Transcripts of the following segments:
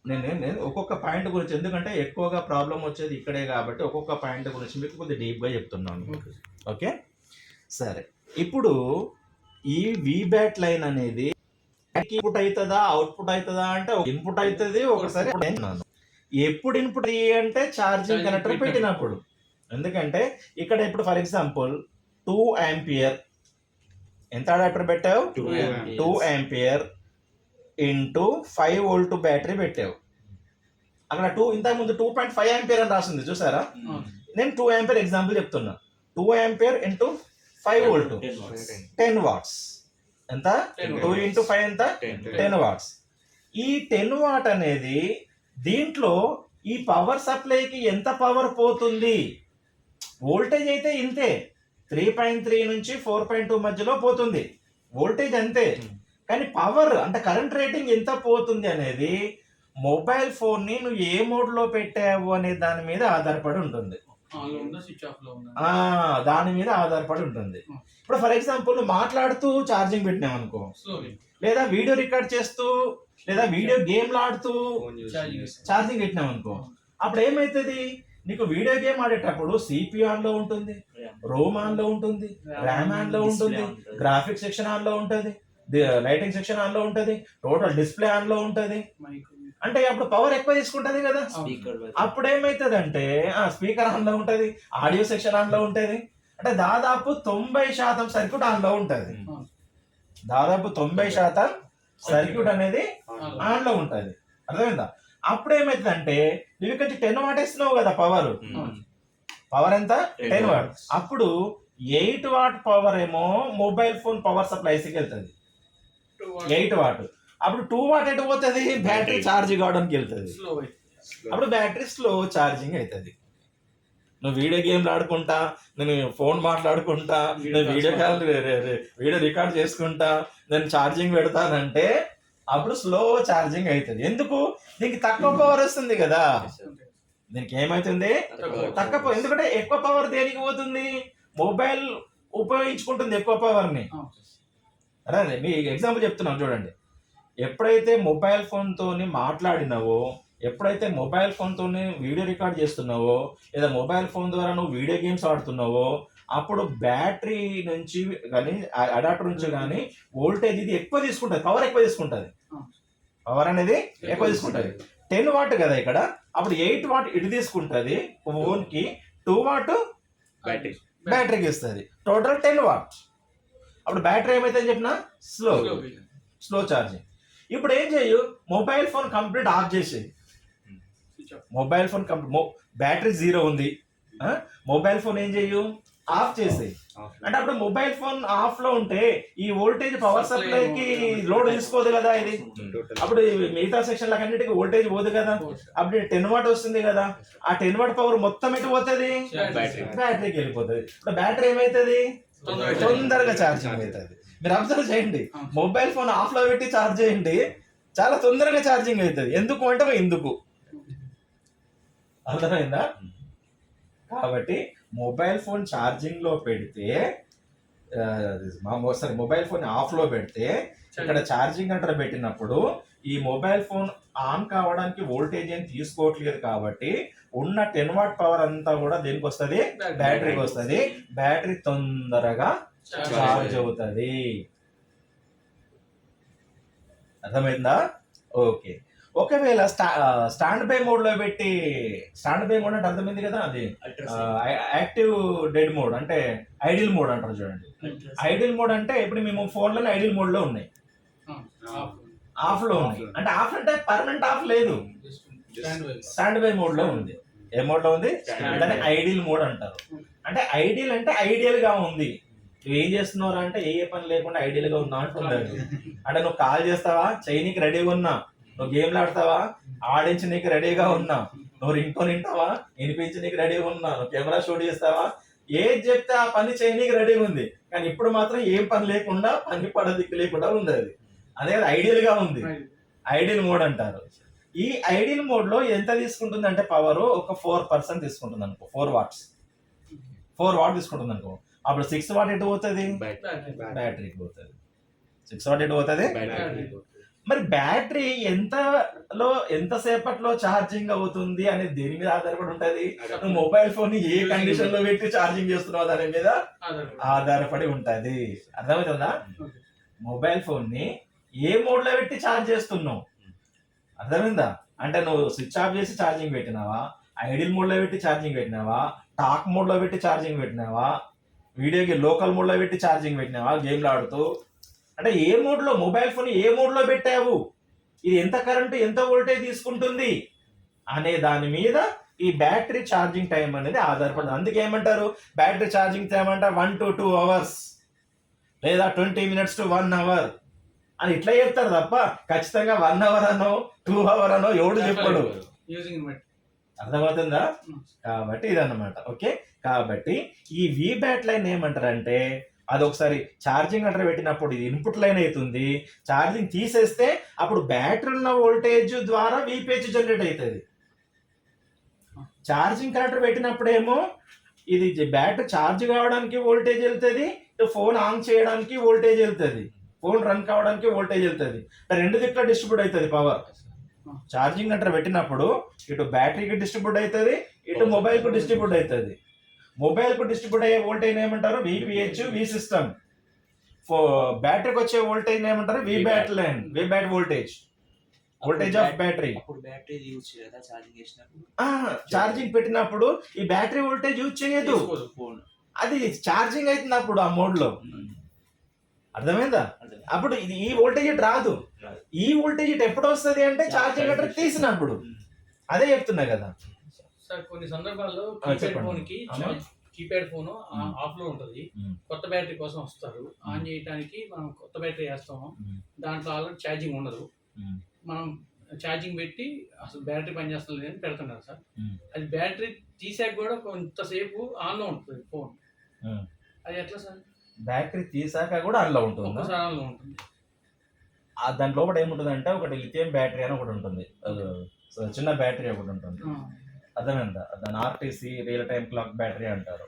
నేను ఒక్కొక్క పాయింట్ గురించి, ఎందుకంటే ఎక్కువగా ప్రాబ్లం వచ్చేది ఇక్కడే కాబట్టి ఒక్కొక్క పాయింట్ గురించి మీకు కొద్దిగా డీప్గా చెప్తున్నాను. ఓకే, సరే. ఇప్పుడు ఈ వీబ్యాట్ లైన్ అనేది ఇన్పుట్ అవుతుందా అవుట్పుట్ అవుతుందా అంటే ఇన్పుట్ అవుతుంది, ఒకసారి ఎప్పుడు ఇన్పుట్ అంటే ఛార్జింగ్ కనెక్టర్ పెట్టినప్పుడు. ఎందుకంటే ఇక్కడ ఇప్పుడు ఫర్ ఎగ్జాంపుల్ 2 ఆంపియర్ ఎంత అడాప్టర్ పెట్టావు, 2 ఆంపియర్ ఇంటూ 5 వోల్ట్ బ్యాటరీ పెట్టావు. అక్కడ ఇంతకుముందు 2.5 ఆంపియర్ అని రాసింది చూసారా. నేను 2 ఆంపియర్ ఎగ్జాంపుల్ చెప్తున్నా. 2 ఆంపియర్ ఇంటూ 5 వోల్ట్ 10 వాట్స్. ఎంత? 2 ఇంటూ 5 ఎంత? 10 వాట్స్. ఈ 10 వాట్ అనేది దీంట్లో ఈ పవర్ సప్లైకి ఎంత పవర్ పోతుంది? వోల్టేజ్ అయితే ఇంతే, 3.3 నుంచి 4.2 మధ్యలో పోతుంది వోల్టేజ్ అంతే. కానీ పవర్ అంటే కరెంట్ రేటింగ్ ఎంత పోతుంది అనేది మొబైల్ ఫోన్ ని నువ్వు ఏ మోడ్ లో పెట్టావు అనే దాని మీద ఆధారపడి ఉంటుంది. దాని మీద ఆధారపడి ఉంటుంది. ఇప్పుడు ఫర్ ఎగ్జాంపుల్ నువ్వు మాట్లాడుతూ ఛార్జింగ్ పెట్టినావు అనుకో, లేదా వీడియో రికార్డ్ చేస్తూ, లేదా వీడియో గేమ్లు ఆడుతూ ఛార్జింగ్ పెట్టినావు అనుకో, అప్పుడు ఏమైతుంది? నీకు వీడియో గేమ్ ఆడేటప్పుడు సిపియు ఆన్ లో ఉంటుంది, రోమ్ ఆన్ లో ఉంటుంది, ర్యామ్ ఆన్ లో ఉంటుంది, గ్రాఫిక్స్ సెక్షన్ ఆన్ లో ఉంటుంది, లైటింగ్ సెక్షన్ ఆన్ లో ఉంటుంది, టోటల్ డిస్ప్లే ఆన్ లో ఉంటుంది. అంటే అప్పుడు పవర్ ఎక్కువ తీసుకుంటది కదా. అప్పుడు ఏమైతుంది అంటే స్పీకర్ ఆన్ లో ఉంటది, ఆడియో సెక్షన్ ఆన్ లో ఉంటది. అంటే దాదాపు 90% సర్క్యూట్ ఆన్ లో ఉంటది. దాదాపు 90% సర్క్యూట్ అనేది ఆన్ లో ఉంటది. అర్థమైందా? అప్పుడు ఏమైతుంది అంటే నువ్వు ఇక్కడ 10 వాట్ ఇస్తున్నావు కదా పవర్ ఎంత? 10 వాట్. అప్పుడు 8 వాట్ పవర్ ఏమో మొబైల్ ఫోన్ పవర్ సప్లైకి వెళ్తుంది, 8 వాట్. అప్పుడు 2 వాట్ ఎటు పోతుంది? బ్యాటరీ ఛార్జ్ కావడానికి వెళ్తుంది. అప్పుడు బ్యాటరీ స్లో ఛార్జింగ్ అవుతుంది. నువ్వు వీడియో గేమ్లు ఆడుకుంటా, నేను ఫోన్ మాట్లాడుకుంటా, నేను వీడియో రికార్డ్ చేసుకుంటా, నేను ఛార్జింగ్ పెడతానంటే అప్పుడు స్లో ఛార్జింగ్ అవుతుంది. ఎందుకు? దీనికి తక్కువ పవర్ వస్తుంది కదా. దీనికి ఏమవుతుంది? తక్కువ. ఎందుకంటే ఎక్కువ పవర్ దేనికి పోతుంది? మొబైల్ ఉపయోగించుకుంటుంది ఎక్కువ పవర్ని. అదే మీ ఎగ్జాంపుల్ చెప్తున్నాను చూడండి. ఎప్పుడైతే మొబైల్ ఫోన్తోని మాట్లాడినావో, ఎప్పుడైతే మొబైల్ ఫోన్తోని వీడియో రికార్డ్ చేస్తున్నావో, లేదా మొబైల్ ఫోన్ ద్వారా నువ్వు వీడియో గేమ్స్ ఆడుతున్నావో, అప్పుడు బ్యాటరీ నుంచి కానీ అడాప్టర్ నుంచి కానీ వోల్టేజ్ ఇది ఎక్కువ తీసుకుంటుంది, పవర్ ఎక్కువ తీసుకుంటుంది. పవర్ అనేది ఎక్కువ తీసుకుంటుంది. 10 వాట్ కదా ఇక్కడ, అప్పుడు 8 వాట్ ఇటు తీసుకుంటుంది ఫోన్ కి, 2 వాట్ బ్యాటరీకి ఇస్తుంది, టోటల్ 10 వాట్. అప్పుడు బ్యాటరీ ఏమైతే చెప్పినా స్లో ఛార్జింగ్. ఇప్పుడు ఏం చేయు, మొబైల్ ఫోన్ కంప్లీట్ ఆఫ్ చేసేది. మొబైల్ ఫోన్ బ్యాటరీ 0 ఉంది, మొబైల్ ఫోన్ ఏం చేయు, ఆఫ్ చేసేది. అంటే అప్పుడు మొబైల్ ఫోన్ ఆఫ్ లో ఉంటే ఈ వోల్టేజ్ పవర్ సప్లైకి లోడ్ తీసుకోదు కదా ఇది. అప్పుడు మిగతా సెక్షన్ అన్నిటికీ వోల్టేజ్ పోదు కదా. అప్పుడు 10 వాట్ వస్తుంది కదా, ఆ 10 వాట్ పవర్ మొత్తం ఎటు పోతుంది? బ్యాటరీకి వెళ్ళిపోతుంది. ఇప్పుడు బ్యాటరీ ఏమైతుంది? తొందరగా ఛార్జింగ్ అవుతుంది. మీరు అబ్జర్వ్ చేయండి, మొబైల్ ఫోన్ ఆఫ్ లో పెట్టి ఛార్జ్ చేయండి, చాలా తొందరగా ఛార్జింగ్ అవుతుంది. ఎందుకు అంటే ఎందుకు, అర్థమైందా? కాబట్టి మొబైల్ ఫోన్ ఛార్జింగ్ లో పెడితే, మొబైల్ ఫోన్ ఆఫ్ లో పెడితే, ఇక్కడ ఛార్జింగ్ అంటారు పెట్టినప్పుడు ఈ మొబైల్ ఫోన్ ఆన్ కావడానికి వోల్టేజ్ ఏం తీసుకోవట్లేదు కాబట్టి ఉన్న 10 వాట్ పవర్ అంతా కూడా దేనికి వస్తుంది? బ్యాటరీకి వస్తుంది. బ్యాటరీ తొందరగా ఛార్జ్ అవుతుంది. అర్థమైందా? ఓకే. ఒకవేళ స్టాండ్ బై మోడ్ లో పెట్టి, స్టాండ్ బై మోడ్ అంటే అర్థమైంది కదా, అది యాక్టివ్ డెడ్ మోడ్ అంటే ఐడిల్ మోడ్ అంటారు చూడండి. ఐడిల్ మోడ్ అంటే ఇప్పుడు మేము ఫోన్లో ఐడిల్ మోడ్ లో ఉన్నాయి, ఆఫ్ లో ఉన్నాయి. అంటే ఆఫ్ అంటే పర్మనెంట్ ఆఫ్ లేదు, స్టాండ్ బై మోడ్ లో ఉంది. ఏ మోడ్ లో ఉంది? దాన్ని ఐడిల్ మోడ్ అంటారు. అంటే ఐడియల్ అంటే ఐడియల్ గా ఉంది. నువ్వు ఏం చేస్తున్నావు అంటే ఏ పని లేకుండా ఐడియల్ గా ఉన్నావు అంటున్నారు. అంటే నువ్వు కాల్ చేస్తావా, చేయనీకి రెడీగా ఉన్నా, నువ్వు గేమ్లు ఆడతావా, ఆడించి నీకు రెడీగా ఉన్నా, నువ్వు రింగ్ టోన్ వింటావా, వినిపించి నీకు రెడీగా ఉన్నా, నువ్వు కెమెరా షూట్ చేస్తావా, ఏది చెప్తే ఆ పని చేయనీకి రెడీగా ఉంది. కానీ ఇప్పుడు మాత్రం ఏం పని లేకుండా, పని పడదిక్కు లేకుండా ఉంది. అదే ఐడియల్ గా ఉంది, ఐడియల్ మోడ్ అంటారు. ఈ ఐడియల్ మోడ్ లో ఎంత తీసుకుంటుంది అంటే పవర్ ఒక 4% తీసుకుంటుంది అనుకో, 4 వాట్ తీసుకుంటుంది అనుకో. అప్పుడు 6 వాట్ ఎటు పోతుంది? బ్యాటరీకి పోతుంది. 6 వాట్ ఎటు పోతుంది? మరి బ్యాటరీ ఎంతసేపట్లో ఛార్జింగ్ అవుతుంది అనేది దేని మీద ఆధారపడి ఉంటది? నువ్వు మొబైల్ ఫోన్ ఏ కండిషన్ లో పెట్టి ఛార్జింగ్ చేస్తున్నావు దాని మీద ఆధారపడి ఉంటది. అర్థమవుతుందా? మొబైల్ ఫోన్ ని ఏ మోడ్ లో పెట్టి ఛార్జ్ చేస్తున్నావు, అర్థమైందా? అంటే నువ్వు స్విచ్ ఆఫ్ చేసి ఛార్జింగ్ పెట్టినావా, ఐడిల్ మోడ్ లో పెట్టి ఛార్జింగ్ పెట్టినావా, టాక్ మోడ్ లో పెట్టి ఛార్జింగ్ పెట్టినావా, వీడియోకి లోకల్ మోడ్ లో పెట్టి ఛార్జింగ్ పెట్టినావా, గేమ్లు ఆడుతూ, అంటే ఏ మోడ్ లో, మొబైల్ ఫోన్ ఏ మోడ్ లో పెట్టావు, ఇది ఎంత కరెంటు ఎంత వోల్టేజ్ తీసుకుంటుంది అనే దాని మీద ఈ బ్యాటరీ ఛార్జింగ్ టైం అనేది ఆధారపడుతుంది. అందుకే ఏమంటారు, బ్యాటరీ ఛార్జింగ్ టైం అంటే 1 to 2 hours లేదా 20 minutes to 1 hour అని ఇట్లా చెప్తారు తప్ప ఖచ్చితంగా 1 hour అనో 2 hour అనో ఎవడు చెప్పడు. అర్థమవుతుందా? కాబట్టి ఇదన్నమాట. ఓకే, కాబట్టి ఈ వి బ్యాట్ లైన్ ఏమంటారంటే, అది ఒకసారి ఛార్జింగ్ అంటారు పెట్టినప్పుడు ఇది ఇన్పుట్ లైన్ అవుతుంది, ఛార్జింగ్ తీసేస్తే అప్పుడు బ్యాటరీ ఉన్న వోల్టేజ్ ద్వారా వీపీహెచ్ జనరేట్ అవుతుంది. ఛార్జింగ్ కనెక్టర్ పెట్టినప్పుడు ఏమో ఇది బ్యాటరీ ఛార్జ్ కావడానికి వోల్టేజ్ వెళ్తుంది, ఫోన్ ఆన్ చేయడానికి వోల్టేజ్ వెళ్తుంది, ఫోన్ రన్ కావడానికి వోల్టేజ్ వెళ్తుంది, రెండు దిక్కుల డిస్ట్రిబ్యూట్ అవుతుంది పవర్. ఛార్జింగ్ అంటారు పెట్టినప్పుడు ఇటు బ్యాటరీకి డిస్ట్రిబ్యూట్ అవుతుంది, ఇటు మొబైల్ కు డిస్ట్రిబ్యూట్ అవుతుంది. మొబైల్ కు డిస్ట్రిబ్యూట్ అయ్యే వోల్టేజ్ ఏమంటారు, విపిహెచ్, వి సిస్టమ్. బ్యాటరీకి వచ్చే వోల్టేజ్ ఏమంటారు, V bat line, V bat voltage, voltage of battery. Charging పెట్టినప్పుడు ఈ బ్యాటరీ వోల్టేజ్ యూజ్ చేయదు, అది ఛార్జింగ్ అవుతున్నప్పుడు ఆ మోడ్ లో. అర్థమైందా? అప్పుడు ఇది ఈ వోల్టేజ్ రాదు. ఈ వోల్టేజ్ ఎప్పుడు వస్తుంది అంటే ఛార్జింగ్ అంటారు తీసినప్పుడు. అదే చెప్తున్నా కదా సార్. కొన్ని సందర్భాల్లో కీప్యాడ్ ఫోన్ ఆఫ్ లో ఉంటది, కొత్త బ్యాటరీ కోసం వస్తారు, ఆన్ చేయడానికి మనం కొత్త బ్యాటరీ వేస్తాము, దాంట్లో ఆల్రెడీ ఛార్జింగ్ ఉండదు, మనం ఛార్జింగ్ పెట్టి అసలు బ్యాటరీ పనిచేస్తుంది అని పెడుతున్నారు సార్. అది బ్యాటరీ తీసాక కూడా కొంతసేపు ఆన్ లో ఉంటుంది ఫోన్, అది ఎట్లా సార్? బ్యాటరీ తీసాక కూడా ఆన్లో ఉంటుంది, ఆన్లో ఉంటుంది. దాని లోపల ఏముంటుంది అంటే ఒకటి లిథియం బ్యాటరీ అని ఒకటి ఉంటుంది, చిన్న బ్యాటరీ ఒకటి ఉంటుంది, అర్థమైందా? దాని RTC real time clock battery అంటారు,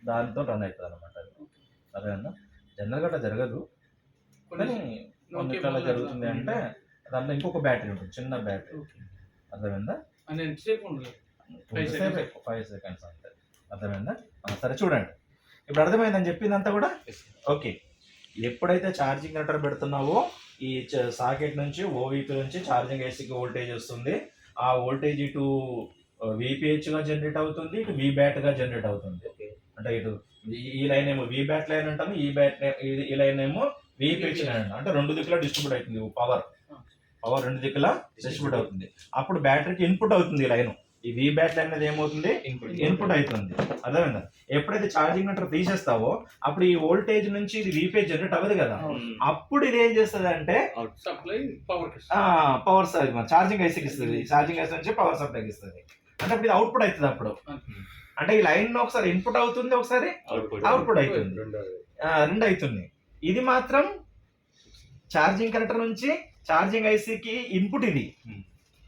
దాంతో రన్ అవుతుంది అనమాట. అర్థమైందా? జనరల్ గా జరగదు కానీ కొన్నిట్లలో జరుగుతుంది. అంటే దాంట్లో ఇంకొక బ్యాటరీ ఉంటుంది, చిన్న బ్యాటరీ. అర్థమైందా? 5 seconds అంతే. అర్థమైందా? సరే చూడండి, ఇప్పుడు అర్థమైందని చెప్పిందంతా కూడా. ఓకే, ఎప్పుడైతే ఛార్జింగ్ కనెక్టర్ పెడుతున్నావో ఈ సాకెట్ నుంచి ఓవీపీ నుంచి ఛార్జింగ్ ఏసీకి వోల్టేజ్ వస్తుంది, ఆ వోల్టేజ్ ఇటు విపిహెచ్ గా జనరేట్ అవుతుంది, ఇటు వి బ్యాట్ గా జనరేట్ అవుతుంది. అంటే ఇటు ఈ లైన్ ఏమో వి బ్యాట్ లైన్ అంటాము, ఈ లైన్ ఏమో విపిహెచ్ లైన్ అంటాం. అంటే రెండు దిక్కుల డిస్ట్రిబ్యూట్ అవుతుంది పవర్ రెండు దిక్కుల డిస్ట్రిబ్యూట్ అవుతుంది. అప్పుడు బ్యాటరీకి ఇన్పుట్ అవుతుంది ఈ లైన్, ఈ వి బ్యాట్ లైన్ అనేది ఏమవుతుంది, ఇన్పుట్ అవుతుంది. అర్థమైందా? ఎప్పుడైతే ఛార్జింగ్ అంటారు తీసేస్తావో అప్పుడు ఈ వోల్టేజ్ నుంచి ఇది విపిహెచ్ జనరేట్ అవ్వదు కదా, అప్పుడు ఇది ఏం చేస్తుంది అంటే పవర్ ఛార్జింగ్ ఐసీకి ఇస్తుంది, ఛార్జింగ్ ఐసీ నుంచి పవర్ సప్లైకి ఇస్తుంది. అంటే అప్పుడు ఇది అవుట్పుట్ అవుతుంది. అప్పుడు అంటే ఈ లైన్ ఒకసారి ఇన్పుట్ అవుతుంది, ఒకసారి అవుట్పుట్ అవుతుంది, రెండు అవుతుంది. ఇది మాత్రం ఛార్జింగ్ కనెక్టర్ నుంచి ఛార్జింగ్ ఐసీకి ఇన్పుట్, ఇది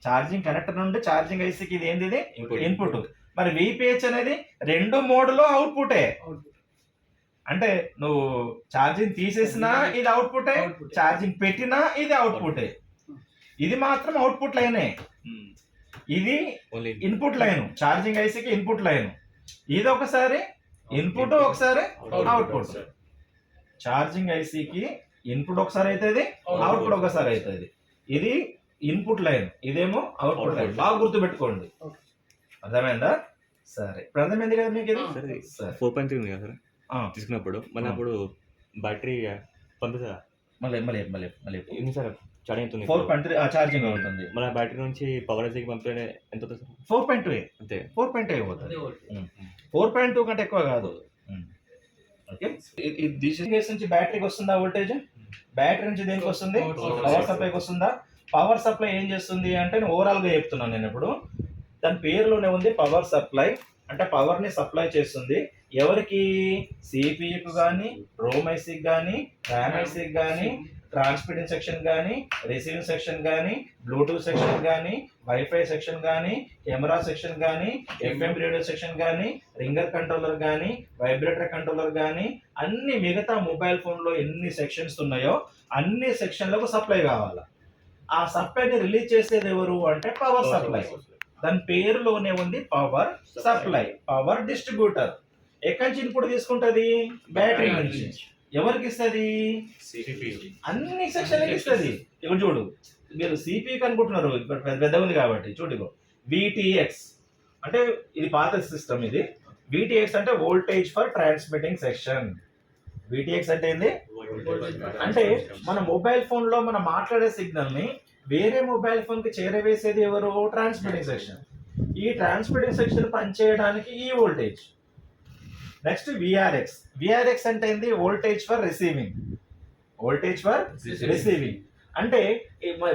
ఛార్జింగ్ కనెక్టర్ నుండి ఛార్జింగ్ ఐసీకి ఇది ఏంది, ఇది ఇన్పుట్. మరి విపిహెచ్ అనేది రెండు మోడ్లో అవుట్పుటే. అంటే నువ్వు ఛార్జింగ్ తీసేసినా ఇది అవుట్పుటే, ఛార్జింగ్ పెట్టినా ఇది అవుట్పుటే. ఇది మాత్రం అవుట్పుట్ లైనే, ఇది ఇన్పుట్ లైన్, ఛార్జింగ్ ఐసీకి ఇన్పుట్ లైన్. ఇది ఒకసారి ఇన్పుట్ ఒకసారి అవుట్పుట్. ఛార్జింగ్ ఐసీకి ఇన్పుట్ ఒకసారి అవుతుంది, అవుట్పుట్ ఒకసారి అవుతుంది. ఇది ఇన్పుట్ లైన్, ఇదేమో అవుట్పుట్ లైన్. బాగా గుర్తుపెట్టుకోండి. అర్థమైందా? సరే, ఇప్పుడు అర్థమైంది కదా మీకు? ఇది 4.3 ఉంది కదా సార్ తీసుకున్నప్పుడు, మళ్ళీ అప్పుడు బ్యాటరీ పంపిస్తా మళ్ళీ సార్ ఛార్జింగ్ అవుతుంది, 4.3 ఛార్జింగ్ అవుతుంది. మన బ్యాటరీ నుంచి పవర్ ఐసీకి పంపితే ఎంత అవుతుంది సార్? 4.2 అంతే, 4.2 అవుతుంది. 4.2 కంటే ఎక్కువ కాదు. ఓకే, దిస్ నుంచి బ్యాటరీకి వస్తుందా వోల్టేజ్? బ్యాటరీ నుంచి దేనికి వస్తుంది? పవర్ సప్లైకి వస్తుందా? పవర్ సప్లై ఏం చేస్తుంది అంటే ఓవరాల్ గా చెప్తున్నాను నేను ఇప్పుడు, దాని పేరులోనే ఉంది పవర్ సప్లై. అంటే పవర్ ని సప్లై చేస్తుంది ఎవరికి? సిపియుకి కానీ, రోమ్ ఐసీకి కానీ, ర్యామ్ ఐసీకి కానీ, ట్రాన్స్మిటింగ్ సెక్షన్ కానీ, రిసీవింగ్ సెక్షన్ కానీ, బ్లూటూత్ సెక్షన్ కానీ, వైఫై సెక్షన్ కానీ, కెమెరా సెక్షన్ కానీ, ఎఫ్ఎం రేడియో సెక్షన్ కానీ, రింగర్ కంట్రోలర్ కానీ, వైబ్రేటర్ కంట్రోలర్ కానీ, అన్ని మిగతా మొబైల్ ఫోన్ లో ఎన్ని సెక్షన్స్ ఉన్నాయో అన్ని సెక్షన్లకు సప్లై కావాలా. ఆ సప్లైని రిలీజ్ చేసేది ఎవరు అంటే పవర్ సప్లై. దాని పేరులోనే ఉంది పవర్ సప్లై, పవర్ డిస్ట్రిబ్యూటర్. ఎక్కడి నుంచి ఇన్పుట్ తీసుకుంటది? బ్యాటరీ నుంచి. ఎవరికి ఇస్తుంది? అన్ని సెక్షన్లకి ఇస్తుంది. ఇప్పుడు చూడు, మీరు సిపియు అనుకుంటున్నారు, ఇప్పుడు పెద్దగా ఉంది కాబట్టి. చూడు, విటిఎక్స్ అంటే ఇది పాత సిస్టమ్. ఇది విటిఎక్స్ అంటే వోల్టేజ్ ఫర్ ట్రాన్స్మిటింగ్ సెక్షన్. విటిఎక్స్ అంటే ఏంది? అంటే మన మొబైల్ ఫోన్ లో మనం మాట్లాడే సిగ్నల్ ని వేరే మొబైల్ ఫోన్ కి చేరవేసేది ఎవరు? Transmitting section. ఈ ట్రాన్స్మిటింగ్ సెక్షన్ పనిచేయడానికి ఈ వోల్టేజ్. నెక్స్ట్ విఆర్ఎక్స్. విఆర్ఎక్స్ అంటే ఏంది? Voltage for receiving. Voltage for receiving అంటే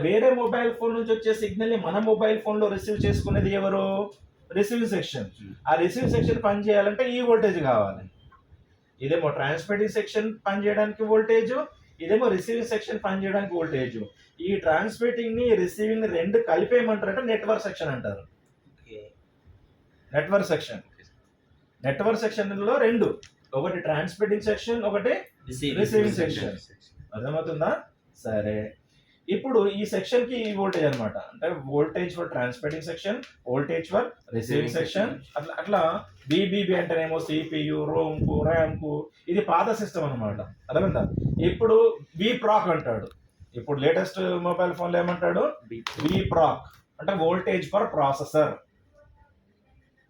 వేరే మొబైల్ ఫోన్ నుంచి వచ్చే సిగ్నల్ ని మన మొబైల్ ఫోన్ లో రిసీవ్ చేసుకునేది ఎవరు? Receiving section. ఆ రిసీవింగ్ సెక్షన్ పనిచేయాలంటే ఈ వోల్టేజ్ కావాలి. ఇదేమో ట్రాన్స్మిటింగ్ సెక్షన్ పనిచేయడానికి వోల్టేజ్, ఇదేమో రిసీవింగ్ సెక్షన్ పనిచేయడానికి వోల్టేజ్. ఈ ట్రాన్స్మిటింగ్ ని రిసీవింగ్ రెండు కలిపేయమంటారంటే నెట్వర్క్ సెక్షన్ అంటారు. Network section. నెట్వర్క్ సెక్షన్ లో రెండు, ఒకటి ట్రాన్స్మిటింగ్ సెక్షన్, ఒకటి రిసీవింగ్ సెక్షన్. అర్థమవుతుందా? సరే, ఇప్పుడు ఈ సెక్షన్ కి ఈ వోల్టేజ్ అన్నమాట. అంటే voltage for transmitting section, voltage for receiving section. అట్లా అట్లా బీబీబీ అంటేనేమో సిపియు, రోమ్ కు, ర్యామ్ కు. ఇది పాత సిస్టమ్ అన్నమాట. అర్థమైందా? ఇప్పుడు విప్రాక్ అంటాడు. ఇప్పుడు లేటెస్ట్ మొబైల్ ఫోన్ లో ఏమంటాడు? విప్రాక్ అంటే voltage for processor.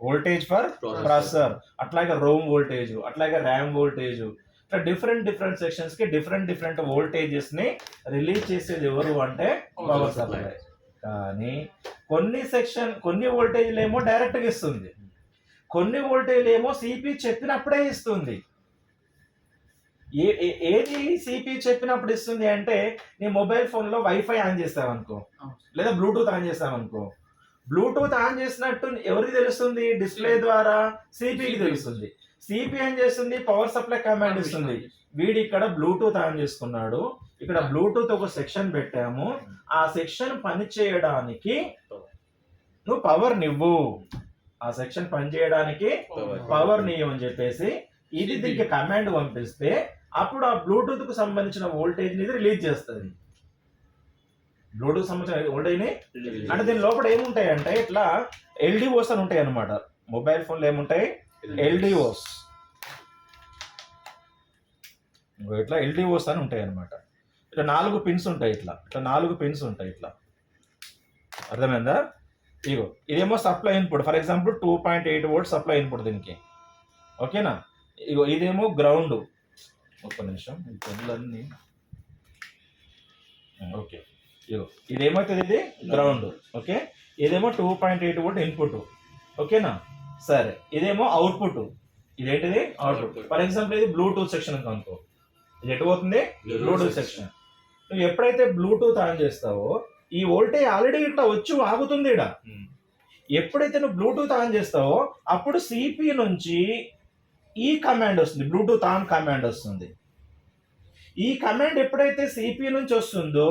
Voltage for processor. అట్లాగే రోమ్ వోల్టేజ్, అట్లాగే ర్యామ్ వోల్టేజ్. ఇట్లా డిఫరెంట్ సెక్షన్స్ కి డిఫరెంట్ వోల్టేజెస్ ని రిలీజ్ చేసేది ఎవరు అంటే పవర్ సప్లై. కానీ కొన్ని వోల్టేజ్లు ఏమో డైరెక్ట్ గా ఇస్తుంది, కొన్ని వోల్టేజ్లు ఏమో సిపి చెప్పినప్పుడే ఇస్తుంది. ఏది సిపి చెప్పినప్పుడు ఇస్తుంది అంటే, నీ మొబైల్ ఫోన్ లో వైఫై ఆన్ చేస్తావనుకో, లేదా బ్లూటూత్ ఆన్ చేస్తావనుకో, బ్లూటూత్ ఆన్ చేసినట్టు ఎవరికి తెలుస్తుంది? డిస్ప్లే ద్వారా సిపికి తెలుస్తుంది. సిపి ఏం చేస్తుంది? పవర్ సప్లై కమాండ్ ఇస్తుంది. వీడి ఇక్కడ బ్లూటూత్ ఆన్ చేసుకున్నాడు, ఇక్కడ బ్లూటూత్ ఒక సెక్షన్ పెట్టాము, ఆ సెక్షన్ పని చేయడానికి నువ్వు పవర్ నివ్వు, ఆ సెక్షన్ పని చేయడానికి పవర్ నీవు అని చెప్పేసి ఇది దీనికి కమాండ్ పంపిస్తే అప్పుడు ఆ బ్లూటూత్ కు సంబంధించిన వోల్టేజ్ ని రిలీజ్ చేస్తుంది. బ్లూటూత్ సంబంధించిన వోల్టేజ్ ని అంటే దీని లోపల ఏముంటాయి అంటే ఇట్లా ఎల్డిఓస్ అని ఉంటాయి అన్నమాట. మొబైల్ ఫోన్ లో ఏముంటాయి? ఎల్డిఓస్. ఇట్లా ఎల్డిఓస్ అని ఉంటాయి అన్నమాట. ఇట్లా 4 పిన్స్ ఉంటాయి. ఇట్లా 4 పిన్స్ ఉంటాయి. ఇట్లా అర్థమైందా? ఇగో ఇదేమో supply input. For example 2.8 volt supply input దీనికి. ఓకేనా? ఇగో ఇదేమో గ్రౌండ్. ఒక్క నిమిషం, ఈ పెన్నులన్నీ ఓకే. ఇగో ఇదేమవుతుంది? ఇది గ్రౌండ్. ఓకే, ఇదేమో 2.8 వోల్ట్ ఇన్పుట్. ఓకేనా? సరే, ఇదేమో అవుట్పుట్. ఇదేంటిది? అవుట్పుట్. ఫర్ ఎగ్జాంపుల్ ఇది బ్లూటూత్ సెక్షన్ అనుకో, ఇది ఎటు పోతుంది? Bluetooth section. నువ్వు ఎప్పుడైతే బ్లూటూత్ ఆన్ చేస్తావో ఈ వోల్టేజ్ ఆల్రెడీ ఇట్లా వచ్చి ఆగుతుంది ఇక్కడ. ఎప్పుడైతే నువ్వు బ్లూటూత్ ఆన్ చేస్తావో అప్పుడు సిపి నుంచి ఈ కమాండ్ వస్తుంది, బ్లూటూత్ ఆన్ కమాండ్ వస్తుంది. ఈ కమాండ్ ఎప్పుడైతే సిపి నుంచి వస్తుందో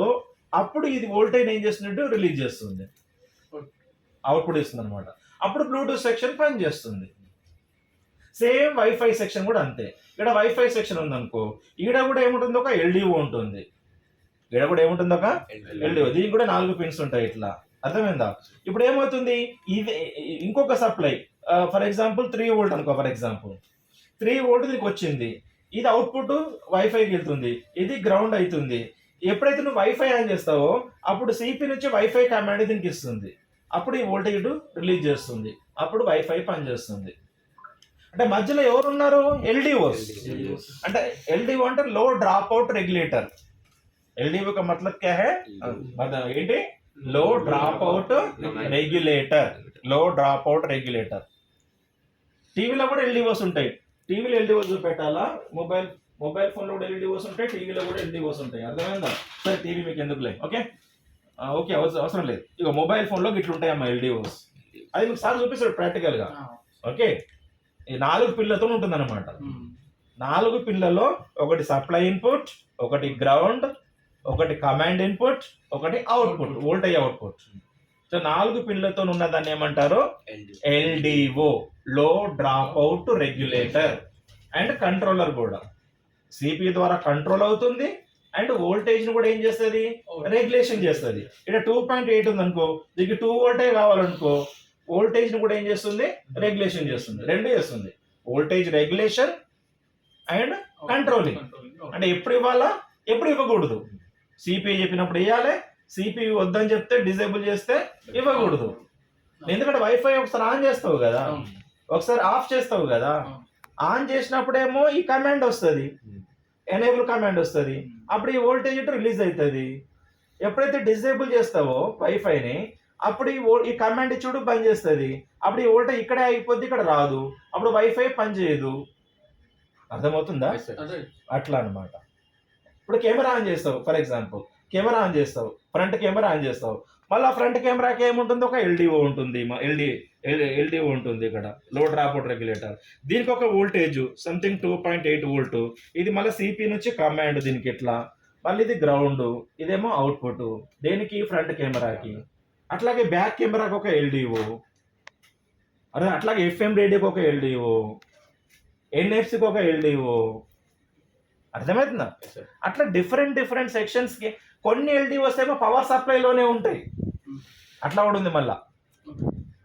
అప్పుడు ఇది వోల్టేజ్ ఏం చేస్తున్నట్టు రిలీజ్ చేస్తుంది, అవుట్పుట్ ఇస్తుంది అనమాట. అప్పుడు బ్లూటూత్ సెక్షన్ పని చేస్తుంది. సేమ్ వైఫై సెక్షన్ కూడా అంతే. ఇక్కడ వైఫై సెక్షన్ ఉందనుకో, ఈడ కూడా ఏముంటుంది? ఒక ఎల్డిఓ ఉంటుంది. ఈడ కూడా ఏముంటుంది? ఒక ఎల్డిఓ. దీనికి కూడా 4 పిన్స్ ఉంటాయి ఇట్లా. అర్థమైందా? ఇప్పుడు ఏమవుతుంది? ఇది ఇంకొక సప్లై. ఫర్ ఎగ్జాంపుల్ 3 వోల్ట్ అనుకో. ఫర్ ఎగ్జాంపుల్ 3 వోల్ట్ దీనికి వచ్చింది. ఇది అవుట్పుట్ వైఫైకి వెళ్తుంది, ఇది గ్రౌండ్ అవుతుంది. ఎప్పుడైతే నువ్వు వైఫై ఆన్ చేస్తావో అప్పుడు సిపి నుంచి వైఫై కమాండ్ దీనికి ఇస్తుంది. అప్పుడు ఈ వోల్టేజ్ రిలీజ్ చేస్తుంది, అప్పుడు వైఫై పనిచేస్తుంది. అంటే మధ్యలో ఎవరు ఉన్నారు? ఎల్డిఓస్. అంటే ఎల్డిఓ అంటే లో డ్రాప్ అవుట్ రెగ్యులేటర్. ఎల్డిఓ का मतलब क्या है? मतलब ఏంటి? లో డ్రాప్ అవుట్ రెగ్యులేటర్. లో డ్రాప్ అవుట్ రెగ్యులేటర్. టీవీలో కూడా ఎల్డిఓస్ ఉంటాయి. టీవీలో ఎల్డిఓస్ పెట్టాలా? మొబైల్ ఫోన్ లో కూడా ఎల్డిఓస్ ఉంటాయి, టీవీలో కూడా ఎల్డిఓస్ ఉంటాయి. అర్థమైందా? సరే, టీవీ మీకు ఎందుకులే. ఓకే ఓకే, అవసరం లేదు. ఇక మొబైల్ ఫోన్ లో ఇట్లా ఉంటాయమ్మా ఎల్డిఓస్. అది మీకు సార్ చూపిస్తాడు ప్రాక్టికల్ గా. ఓకే, ఈ 4 పిన్లతో ఉంటుంది అనమాట. 4 పిన్లలో ఒకటి సప్లై ఇన్పుట్, ఒకటి గ్రౌండ్, ఒకటి కమాండ్ ఇన్పుట్, ఒకటి అవుట్పుట్, వోల్టేజ్ అవుట్పుట్. సో 4 పిన్లతో ఉన్న దాన్ని ఏమంటారు? ఎల్డిఓ, లో drop out regulator. And controller కూడా సిపి ద్వారా కంట్రోల్ అవుతుంది అండ్ వోల్టేజ్ ని కూడా ఏం చేస్తుంది, రెగ్యులేషన్ చేస్తుంది. ఇక్కడ 2.8 ఉంది అనుకో, దీనికి 2 వోల్టే కావాలనుకో, వోల్టేజ్ ని కూడా ఏం చేస్తుంది, రెగ్యులేషన్ చేస్తుంది. రెండు చేస్తుంది, వోల్టేజ్ రెగ్యులేషన్ అండ్ కంట్రోలింగ్. అంటే ఎప్పుడు ఇవ్వాలా, ఎప్పుడు ఇవ్వకూడదు. సిపిఐ చెప్పినప్పుడు ఇవ్వాలి, సిపిఐ వద్దని చెప్తే డిజేబుల్ చేస్తే ఇవ్వకూడదు. ఎందుకంటే వైఫై ఒకసారి ఆన్ చేస్తావు కదా, ఒకసారి ఆఫ్ చేస్తావు కదా. ఆన్ చేసినప్పుడేమో ఈ కమాండ్ వస్తుంది, ఎనేబుల్ కమాండ్ వస్తుంది, అప్పుడు ఈ వోల్టేజ్ రిలీజ్ అవుతుంది. ఎప్పుడైతే డిజేబుల్ చేస్తావో వైఫైని, అప్పుడు ఈ కమాండ్ చూడు బంద్ చేస్తుంది. అప్పుడు ఈ వోల్టేజ్ ఇక్కడే అయిపోద్ది, ఇక్కడ రాదు, అప్పుడు వైఫై పనిచేయదు. అర్థమవుతుందా? అట్లా అనమాట. ఇప్పుడు కెమెరా ఆన్ చేస్తావు, ఫర్ ఎగ్జాంపుల్ కెమెరా ఆన్ చేస్తావు, ఫ్రంట్ కెమెరా ఆన్ చేస్తావు, మళ్ళీ ఫ్రంట్ కెమెరాకి ఏముంటుంది, ఒక ఎల్డిఓ ఉంటుంది, ఎల్డిఓ ఉంటుంది ఇక్కడ, లో డ్రాప్ అవుట్ రెగ్యులేటర్. దీనికి ఒక వోల్టేజ్ సంథింగ్ 2.8 వోల్ట్. ఇది మళ్ళీ సిపి నుంచి కమాండ్ దీనికి ఇట్లా, మళ్ళీ ఇది గ్రౌండ్, ఇదేమో అవుట్పుట్ దేనికి, ఫ్రంట్ కెమెరాకి. అట్లాగే బ్యాక్ కెమెరాకి ఒక ఎల్డిఓ, అదే అట్లాగే ఎఫ్ఎం రేడియోకి ఒక ఎల్డిఓ, ఎన్ఎఫ్సికి ఒక ఎల్డిఓ. అర్థమవుతుందా? అట్లా డిఫరెంట్ సెక్షన్స్ కి కొన్ని ఎల్డిఓస్ ఏమో పవర్ సప్లైలోనే ఉంటాయి, అట్లా కూడా ఉంది మళ్ళా.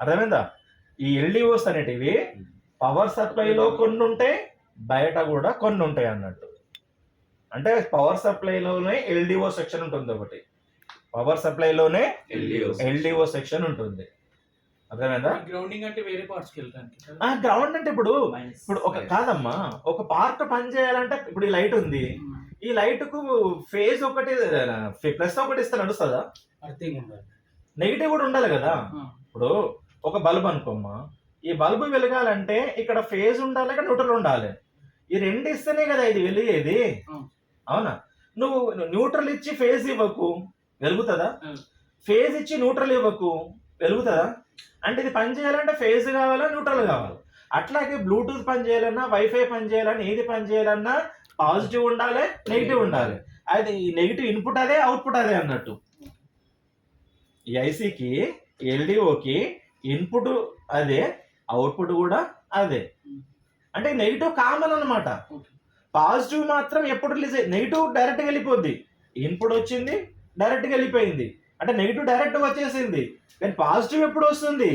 అర్థమైందా? ఈ ఎల్డిఓస్ అనేటివి పవర్ సప్లైలో కొన్ని ఉంటాయి, బయట కూడా కొన్ని ఉంటాయి అన్నట్టు. అంటే పవర్ సప్లైలోనే ఎల్డిఓ సెక్షన్ ఉంటుంది ఒకటి, పవర్ సప్లైలోనే ఎల్డిఓ సెక్షన్ ఉంటుంది. అర్థమైందా? గ్రౌండింగ్ అంటే వేరే పార్ట్స్కి వెళ్తానికి. గ్రౌండ్ అంటే ఇప్పుడు ఒక కాదమ్మా, ఒక పార్ట్ పని చేయాలంటే ఇప్పుడు ఈ లైట్ ఉంది, ఈ లైట్ కు ఫేజ్ ఒకటి ప్లస్ ఒకటి ఇస్తే నడుస్తుందా? నెగిటివ్ కూడా ఉండాలి కదా. ఇప్పుడు ఒక బల్బ్ అనుకోమ్మా, ఈ బల్బు వెలగాలంటే ఇక్కడ ఫేజ్ ఉండాలి, ఇక్కడ న్యూట్రల్ ఉండాలి. ఈ రెండు ఇస్తేనే కదా ఇది వెలిగేది, అవునా? నువ్వు న్యూట్రల్ ఇచ్చి ఫేజ్ ఇవ్వకు, వెలుగుతుందా? ఫేజ్ ఇచ్చి న్యూట్రల్ ఇవ్వకు, వెలుగుతుందా? అంటే ఇది పని చేయాలంటే ఫేజ్ కావాలా, న్యూట్రల్ కావాలి. అట్లాగే బ్లూటూత్ పని చేయాలన్నా, వైఫై పని చేయాలన్నా, ఏది పని చేయాలన్నా పాజిటివ్ ఉండాలి, నెగిటివ్ ఉండాలి. అది నెగిటివ్ ఇన్పుట్ అదే, అవుట్పుట్ అదే అన్నట్టు. ఈ ఐసీకి ఎల్డిఓకి ఇన్పుట్ అదే, అవుట్పుట్ కూడా అదే. అంటే నెగిటివ్ కామన్ అన్నమాట. పాజిటివ్ మాత్రం ఎప్పుడు రిలీజ్ అయ్యి, నెగిటివ్ డైరెక్ట్గా వెళ్ళిపోద్ది. ఇన్పుట్ వచ్చింది డైరెక్ట్గా వెళ్ళిపోయింది, అంటే నెగిటివ్ డైరెక్ట్గా వచ్చేసింది. కానీ పాజిటివ్ ఎప్పుడు వస్తుంది,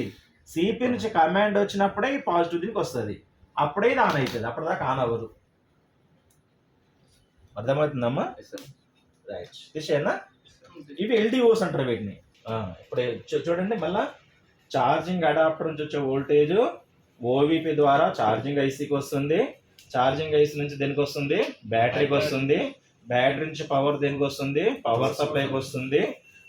సిపి నుంచి కమాండ్ వచ్చినప్పుడే ఈ పాజిటివ్ దీనికి వస్తుంది, అప్పుడే ఇది ఆన్ అవుతుంది, అప్పటిదాకా ఆన్ అవ్వదు. అర్థమవుతుందమ్మా? రైట్, విషయనా? ఇవి ఎల్డిఓస్ అంటారు వీటిని. ఇప్పుడు చూడండి, మళ్ళా ఛార్జింగ్ అడాప్టర్ నుంచి వచ్చే వోల్టేజ్ ఓవిపి ద్వారా ఛార్జింగ్ ఐసీకి వస్తుంది, ఛార్జింగ్ ఐసీ నుంచి దేనికి వస్తుంది, బ్యాటరీకి వస్తుంది, బ్యాటరీ నుంచి పవర్ దేనికి వస్తుంది, పవర్ సప్లైకి వస్తుంది.